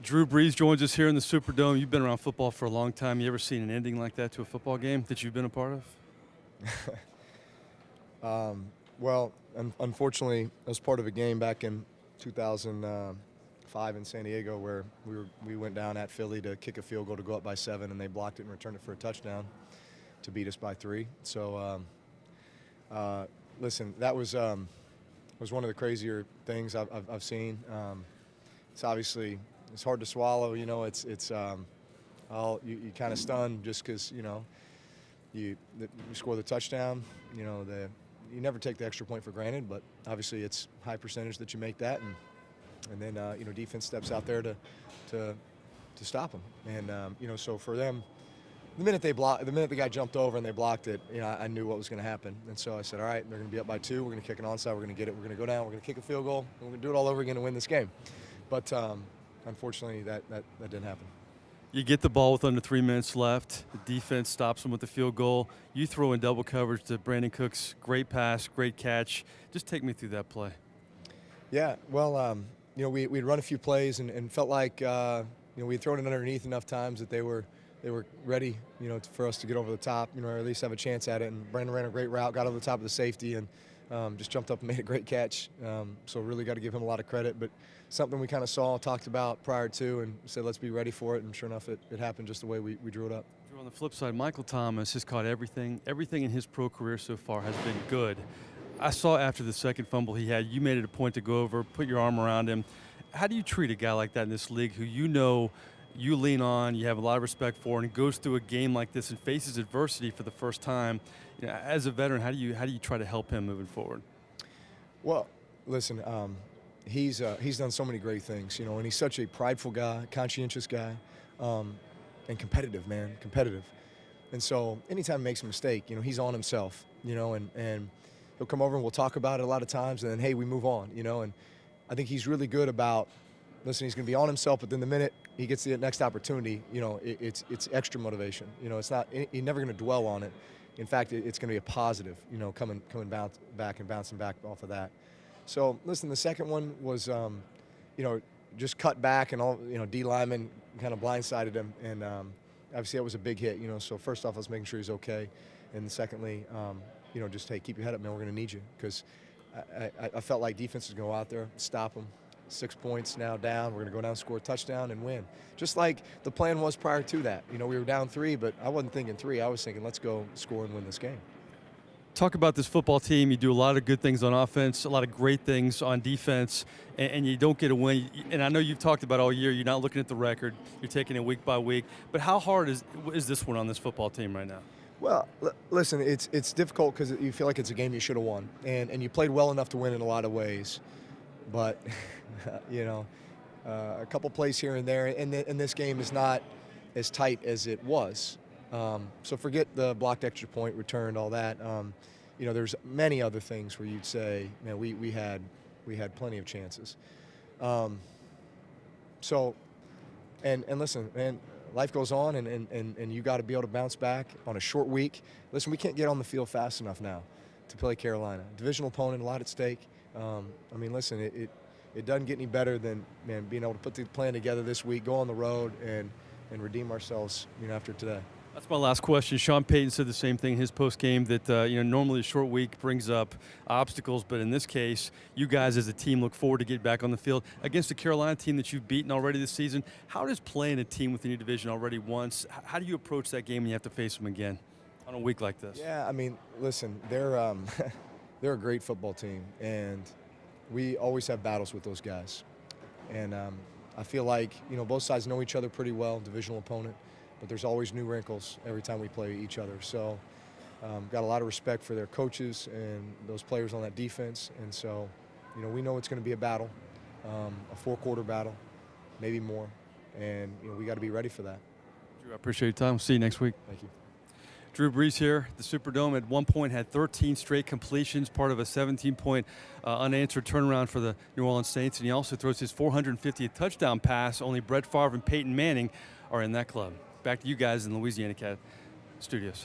Drew Brees joins us here in the Superdome. You've been around football for a long time. You ever seen an ending like that to a football game that you've been a part of? Well, unfortunately, I was part of a game back in 2005 in San Diego where we went down at Philly to kick a field goal to go up by 7, and they blocked it and returned it for a touchdown to beat us by 3. So, listen, that was one of the crazier things I've seen. It's obviously it's hard to swallow. You know, you kind of stunned just because you score the touchdown. You know, you never take the extra point for granted, but obviously it's high percentage that you make that, and then defense steps out there to stop them. And so for them, the minute the guy jumped over and they blocked it, I knew what was going to happen. And so I said, all right, they're going to be up by 2. We're going to kick an onside. We're going to get it. We're going to go down. We're going to kick a field goal. And we're going to do it all over again to win this game. But unfortunately, that didn't happen. You get the ball with under 3 minutes left. The defense stops them with the field goal. You throw in double coverage to Brandon Cooks. Great pass, great catch. Just take me through that play. Yeah, well, we'd run a few plays and felt like we'd thrown it underneath enough times that they were ready, for us to get over the top, or at least have a chance at it. And Brandon ran a great route, got over the top of the safety, and just jumped up and made a great catch. So really got to give him a lot of credit. But something we kind of talked about prior to, and said let's be ready for it. And sure enough, it happened just the way we drew it up. On the flip side, Michael Thomas has caught everything. Everything in his pro career so far has been good. I saw after the second fumble he had, you made it a point to go over, put your arm around him. How do you treat a guy like that in this league who you lean on, you have a lot of respect for, and goes through a game like this and faces adversity for the first time? As a veteran, how do you try to help him moving forward? Well, listen, he's done so many great things, and he's such a prideful guy, conscientious guy, and competitive, man, competitive. And so anytime he makes a mistake, he's on himself, and he'll come over and we'll talk about it a lot of times, and then, hey, we move on, and I think he's really good about, listen, he's going to be on himself, but then the minute he gets the next opportunity, it's extra motivation. It's not, he's never going to dwell on it. In fact, it's going to be a positive, coming back and bouncing back off of that. So, listen, the second one was, just cut back and all, D lineman kind of blindsided him, and obviously that was a big hit, So first off, I was making sure he's okay, and secondly, just, hey, keep your head up, man. We're going to need you, because I felt like defense was going to go out there, stop him. 6 points now down. We're going to go down, score a touchdown, and win. Just like the plan was prior to that. We were down 3, but I wasn't thinking 3. I was thinking, let's go score and win this game. Talk about this football team. You do a lot of good things on offense, a lot of great things on defense, and you don't get a win. And I know you've talked about all year, you're not looking at the record. You're taking it week by week. But how hard is this one on this football team right now? Well, listen, it's difficult because you feel like it's a game you should have won. And you played well enough to win in a lot of ways. But, a couple plays here and there, and this game is not as tight as it was. So forget the blocked extra point, returned, all that. There's many other things where you'd say, man, we had plenty of chances. So, and listen, man, life goes on, and you got to be able to bounce back on a short week. Listen, we can't get on the field fast enough now to play Carolina. Divisional opponent, a lot at stake. Listen, it doesn't get any better than, man, being able to put the plan together this week, go on the road, and redeem ourselves, after today. That's my last question. Sean Payton said the same thing in his post-game, that normally a short week brings up obstacles, but in this case, you guys as a team look forward to get back on the field against the Carolina team that you've beaten already this season. How does playing a team within your division already once, how do you approach that game when you have to face them again on a week like this? Yeah, listen, they're they're a great football team, and we always have battles with those guys. And I feel like, both sides know each other pretty well, divisional opponent, but there's always new wrinkles every time we play each other. So got a lot of respect for their coaches and those players on that defense. And so, we know it's going to be a battle, a 4-quarter battle, maybe more. And, we got to be ready for that. Drew, I appreciate your time. See you next week. Thank you. Drew Brees here. The Superdome at one point had 13 straight completions, part of a 17-point unanswered turnaround for the New Orleans Saints, and he also throws his 450th touchdown pass. Only Brett Favre and Peyton Manning are in that club. Back to you guys in Louisiana Cat Studios.